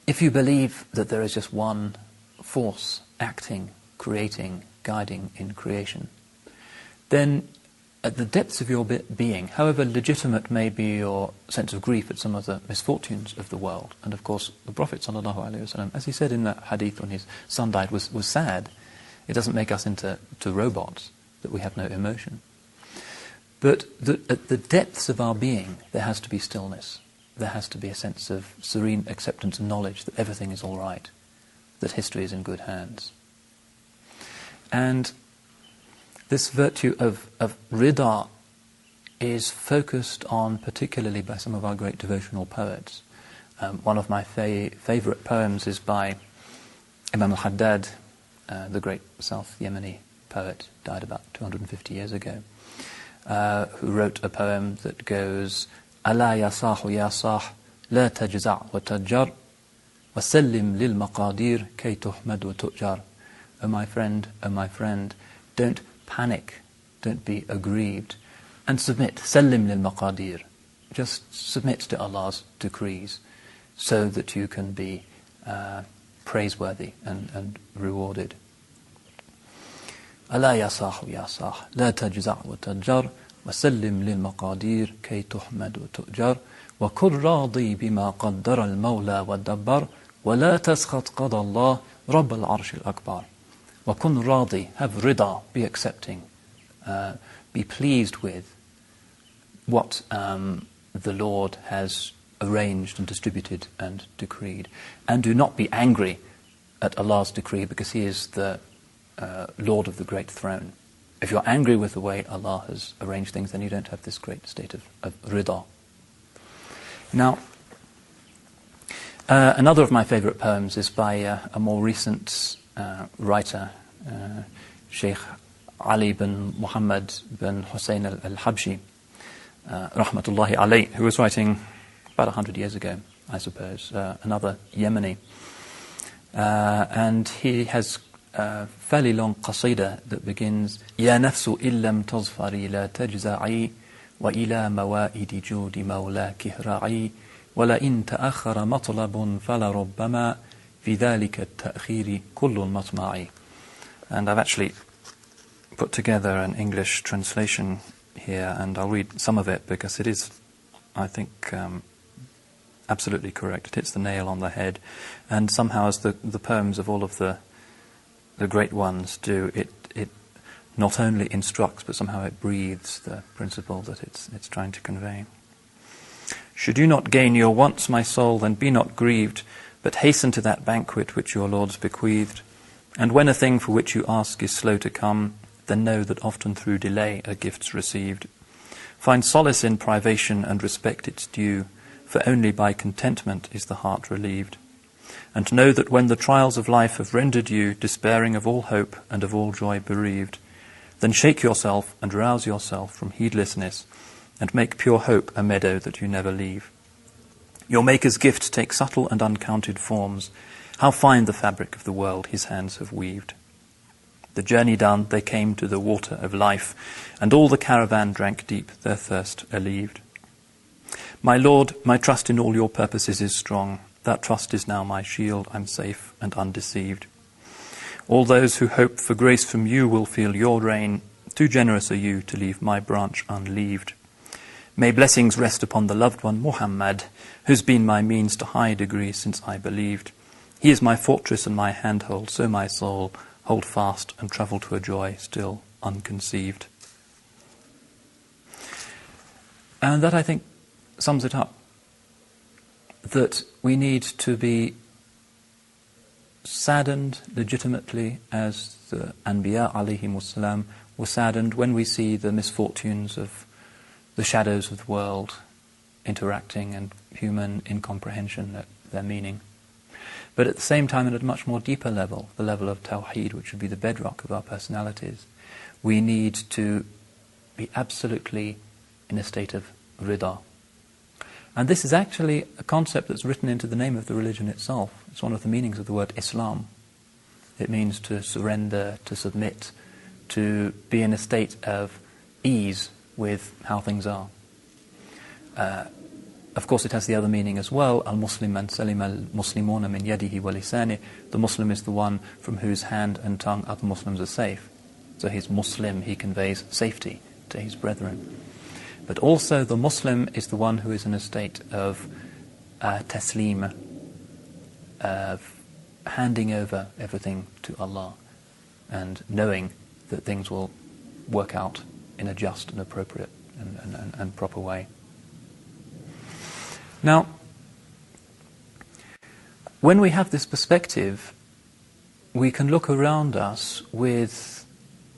if you believe that there is just one force acting, creating, guiding in creation, then at the depths of your being, however legitimate may be your sense of grief at some of the misfortunes of the world, and of course the Prophet ﷺ, as he said in that hadith when his son died, was sad. It doesn't make us into robots, that we have no emotion. But at the depths of our being, there has to be stillness. There has to be a sense of serene acceptance and knowledge that everything is all right, that history is in good hands. And this virtue of Riḍā is focused on particularly by some of our great devotional poets. One of my favourite poems is by Imam al-Haddad, the great South Yemeni poet, died about 250 years ago, who wrote a poem that goes, ألا يا صاح يا صاح لا تجزع وتجر وسلم للمقادير كي تحمد وتؤجر. Oh my friend, don't panic, don't be aggrieved, and submit. سلم للمقادير. Just submit to Allah's decrees so that you can be praiseworthy and rewarded. ألا يا صاح يا صاح لا تجزع وتجر وسلم للمقادير كي تحمد وتؤجر وكن راضي بما قدر المولى والدبر ولا تسخط قضى الله رب العرش الأكبر. وكن راضي, have riḍā, be accepting, be pleased with what the Lord has arranged and distributed and decreed. And do not be angry at Allah's decree, because He is the Lord of the great throne. If you're angry with the way Allah has arranged things, then you don't have this great state of riḍā. Now, another of my favourite poems is by a more recent writer, Sheikh Ali bin Muhammad bin Hussein al-Habshi, rahmatullahi alayh, who was writing about 100 years ago, I suppose, another Yemeni. And he has a fairly long qasida that begins يا نفس إن لم تظفري لا تجزعي وإلى موائد جود مولاك اهرعي ولئن تأخر مطلب فلربما في ذلك التأخير كل المطمع. And I've actually put together an English translation here, and I'll read some of it because it is, I think, absolutely correct. It hits the nail on the head, and somehow, as the poems of all of the great ones do, it not only instructs, but somehow it breathes the principle that it's trying to convey. Should you not gain your wants, my soul, then be not grieved, but hasten to that banquet which your Lord's bequeathed. And when a thing for which you ask is slow to come, then know that often through delay are gifts received. Find solace in privation and respect its due, for only by contentment is the heart relieved. And know that when the trials of life have rendered you despairing of all hope and of all joy bereaved, then shake yourself and rouse yourself from heedlessness, and make pure hope a meadow that you never leave. Your Maker's gift takes subtle and uncounted forms. How fine the fabric of the world His hands have weaved. The journey done, they came to the water of life, and all the caravan drank deep, their thirst allevied. My Lord, my trust in all your purposes is strong. That trust is now my shield, I'm safe and undeceived. All those who hope for grace from you will feel your reign. Too generous are you to leave my branch unleaved. May blessings rest upon the loved one Muhammad, who's been my means to high degree since I believed. He is my fortress and my handhold, so my soul, hold fast and travel to a joy still unconceived. And that, I think, sums it up. That we need to be saddened legitimately, as the Anbiya alayhimus salam were saddened when we see the misfortunes of the shadows of the world interacting and human incomprehension at their meaning. But at the same time, and at a much more deeper level, the level of tawheed, which would be the bedrock of our personalities, we need to be absolutely in a state of riḍā. And this is actually a concept that's written into the name of the religion itself. It's one of the meanings of the word Islam. It means to surrender, to submit, to be in a state of ease with how things are. A Of course, it has the other meaning as well. Al-Muslim man salim al-Muslimuna min yadihi wa lisani. The Muslim is the one from whose hand and tongue other Muslims are safe. So he's Muslim, he conveys safety to his brethren. But also the Muslim is the one who is in a state of taslim, of handing over everything to Allah and knowing that things will work out in a just and appropriate and proper way. Now, when we have this perspective, we can look around us with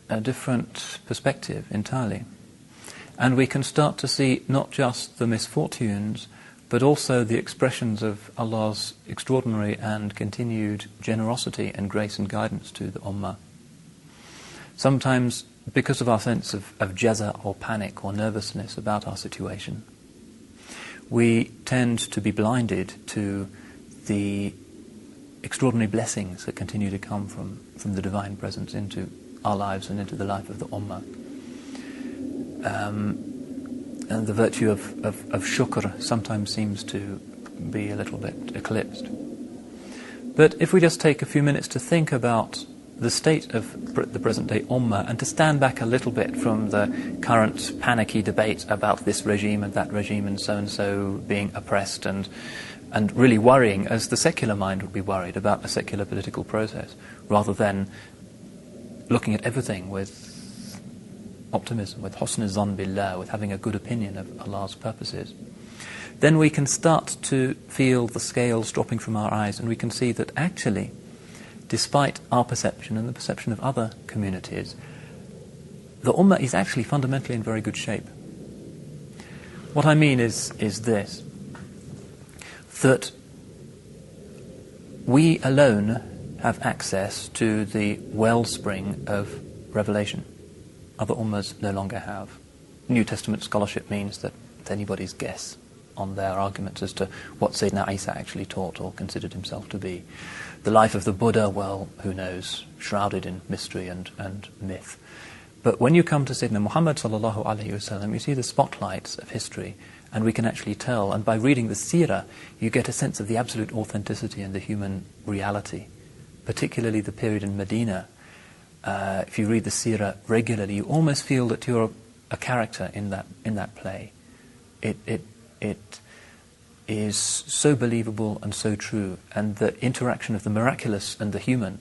a different perspective entirely. And we can start to see not just the misfortunes, but also the expressions of Allah's extraordinary and continued generosity and grace and guidance to the Ummah. Sometimes, because of our sense of jaza or panic or nervousness about our situation, we tend to be blinded to the extraordinary blessings that continue to come from the Divine Presence into our lives and into the life of the Ummah. And the virtue of shukr sometimes seems to be a little bit eclipsed. But if we just take a few minutes to think about the state of the present-day Ummah and to stand back a little bit from the current panicky debate about this regime and that regime and so being oppressed and really worrying as the secular mind would be worried about a secular political process, rather than looking at everything with optimism, with husn zan billah, with having a good opinion of Allah's purposes, then we can start to feel the scales dropping from our eyes, and we can see that actually, despite our perception and the perception of other communities, the Ummah is actually fundamentally in very good shape. What I mean is this, that we alone have access to the wellspring of revelation. Other Ummahs no longer have. New Testament scholarship means that it's anybody's guess on their arguments as to what Sayyidina Isa actually taught or considered himself to be. The life of the Buddha, well, who knows, shrouded in mystery and myth. But when you come to Sayyidina Muhammad sallallahu alaihi wasallam, you see the spotlights of history, and we can actually tell, and by reading the seerah, you get a sense of the absolute authenticity and the human reality, particularly the period in Medina. If you read the seerah regularly, you almost feel that you're a character in that play. It is so believable and so true, and the interaction of the miraculous and the human,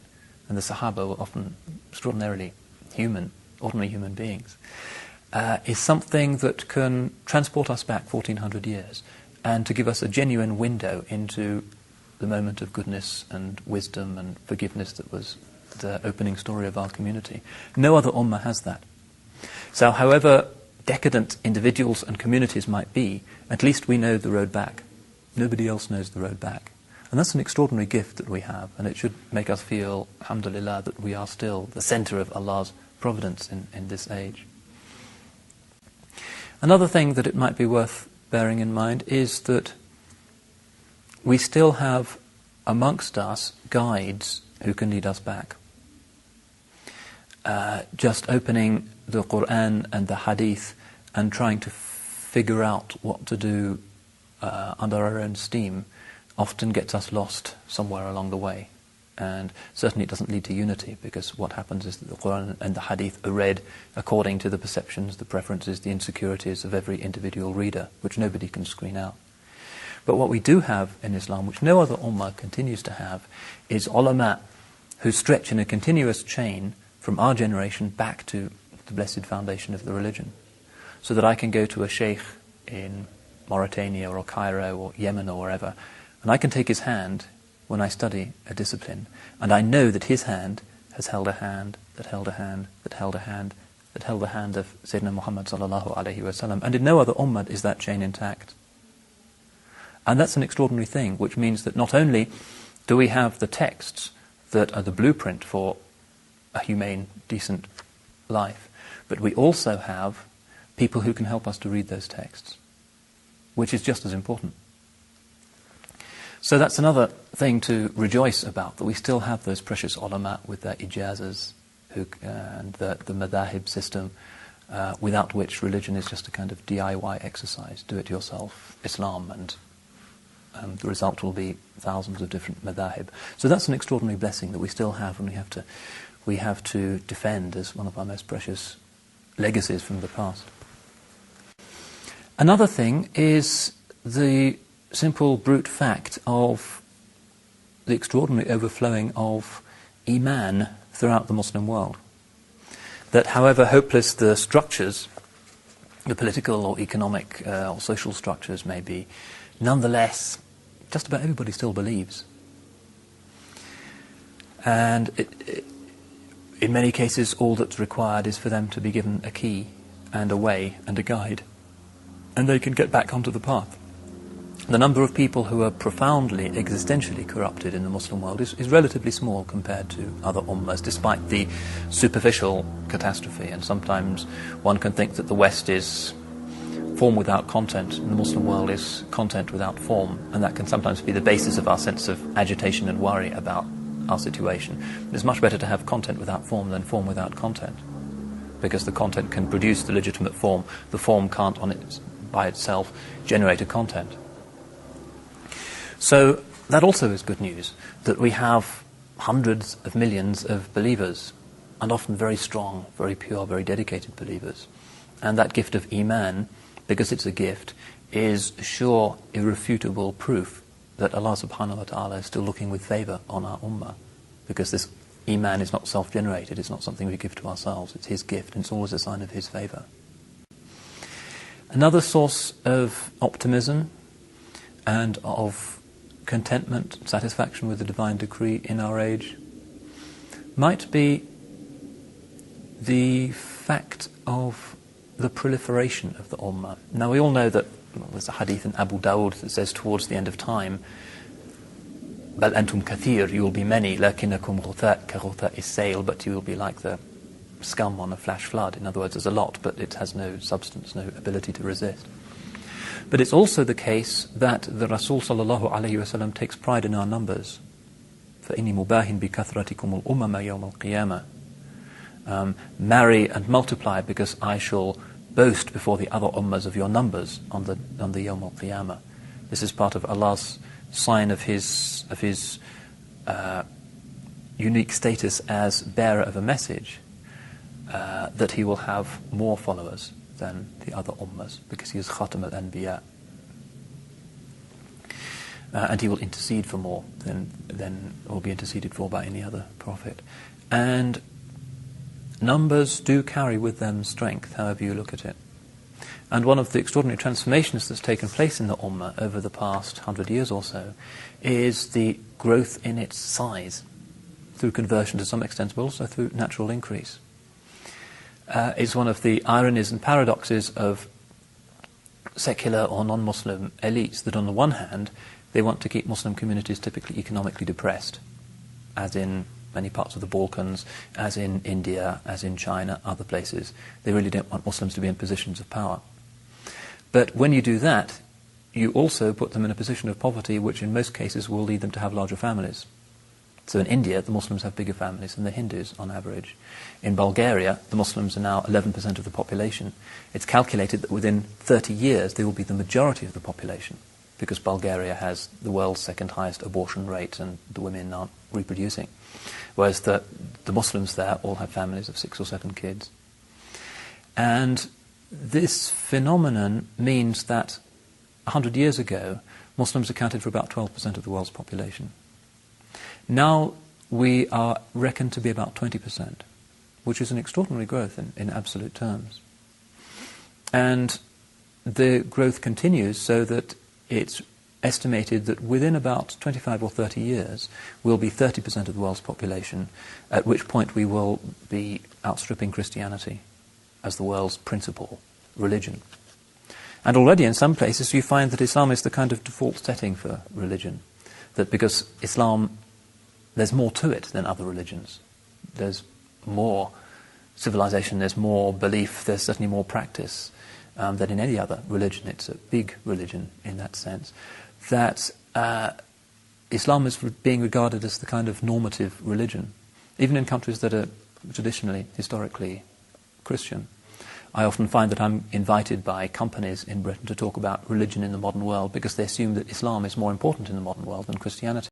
and the Sahaba were often extraordinarily human, ordinary human beings, is something that can transport us back 1400 years and to give us a genuine window into the moment of goodness and wisdom and forgiveness that was the opening story of our community. No other Ummah has that. So however decadent individuals and communities might be, at least we know the road back. Nobody else knows the road back. And that's an extraordinary gift that we have, and it should make us feel, alhamdulillah, that we are still the center of Allah's providence in this age. Another thing that it might be worth bearing in mind is that we still have amongst us guides who can lead us back. Just opening the Quran and the Hadith and trying to figure out what to do under our own steam often gets us lost somewhere along the way. And certainly it doesn't lead to unity, because what happens is that the Quran and the Hadith are read according to the perceptions, the preferences, the insecurities of every individual reader, which nobody can screen out. But what we do have in Islam, which no other Ummah continues to have, is ulama who stretch in a continuous chain from our generation back to the blessed foundation of the religion. So that I can go to a sheikh in Mauritania or Cairo or Yemen or wherever, and I can take his hand when I study a discipline, and I know that his hand has held a hand, that held a hand, that held a hand, that held the hand of Sayyidina Muhammad sallallahu alaihi wasallam, and in no other ummah is that chain intact. And that's an extraordinary thing, which means that not only do we have the texts that are the blueprint for a humane, decent life, but we also have people who can help us to read those texts, which is just as important. So that's another thing to rejoice about, that we still have those precious ulama with their ijazas and the madahib system, without which religion is just a kind of DIY exercise, do-it-yourself Islam, and the result will be thousands of different madhahib. So that's an extraordinary blessing that we still have, and we have to defend as one of our most precious legacies from the past. Another thing is the simple brute fact of the extraordinary overflowing of Iman throughout the Muslim world. That however hopeless the structures, the political or economic or social structures may be, nonetheless, just about everybody still believes. And in many cases, all that's required is for them to be given a key and a way and a guide, and they can get back onto the path. The number of people who are profoundly, existentially corrupted in the Muslim world is relatively small compared to other ummahs, despite the superficial catastrophe. And sometimes one can think that the West is form without content, and the Muslim world is content without form, and that can sometimes be the basis of our sense of agitation and worry about our situation. It's much better to have content without form than form without content, because the content can produce the legitimate form. The form can't by itself generate a content. So that also is good news, that we have hundreds of millions of believers, and often very strong, very pure, very dedicated believers. And that gift of Iman, because it's a gift, is sure, irrefutable proof that Allah subhanahu wa ta'ala is still looking with favour on our ummah, because this Iman is not self-generated, it's not something we give to ourselves, it's His gift, and it's always a sign of His favour. Another source of optimism and of contentment, satisfaction with the divine decree in our age might be the fact of the proliferation of the ummah. Now we all know that there's a hadith in Abu Dawud that says towards the end of time, بَلْ أَنْتُمْ كَثِيرٌ, you will be many, لَكِنَّكُمْ غُثَاء كَغُثَاءِ السَّيْلِ, but you will be like the scum on a flash flood. In other words, there's a lot, but it has no substance, no ability to resist. But it's also the case that the Rasul sallallahu alayhi wa sallam takes pride in our numbers. فَإِنِّي مُبَاهٍ بِكَثْرَتِكُمُ الْأُمَمَ يَوْمَ الْقِيَامَةِ. Marry and multiply, because I shall boast before the other ummahs of your numbers on the Yawm al-Qiyamah. This is part of Allah's sign of His unique status as bearer of a message, that He will have more followers than the other ummahs, because He is Khatam al-Anbiya. And He will intercede for more than will be interceded for by any other prophet. And numbers do carry with them strength, however you look at it. And one of the extraordinary transformations that's taken place in the ummah over the past 100 years or so is the growth in its size, through conversion to some extent, but also through natural increase. It's one of the ironies and paradoxes of secular or non-Muslim elites, that on the one hand they want to keep Muslim communities typically economically depressed, as in many parts of the Balkans, as in India, as in China, other places. They really don't want Muslims to be in positions of power. But when you do that, you also put them in a position of poverty, which in most cases will lead them to have larger families. So in India, the Muslims have bigger families than the Hindus on average. In Bulgaria, the Muslims are now 11% of the population. It's calculated that within 30 years they will be the majority of the population, because Bulgaria has the world's second highest abortion rate and the women aren't reproducing. Whereas the Muslims there all have families of 6 or 7 kids. And this phenomenon means that 100 years ago, Muslims accounted for about 12% of the world's population. Now we are reckoned to be about 20%, which is an extraordinary growth in absolute terms. And the growth continues, so that it's estimated that within about 25 or 30 years we'll be 30% of the world's population, at which point we will be outstripping Christianity as the world's principal religion. And already in some places you find that Islam is the kind of default setting for religion, that because Islam, there's more to it than other religions. There's more civilization, there's more belief, there's certainly more practice than in any other religion. It's a big religion in that sense. That Islam is being regarded as the kind of normative religion, even in countries that are traditionally, historically Christian. I often find that I'm invited by companies in Britain to talk about religion in the modern world because they assume that Islam is more important in the modern world than Christianity.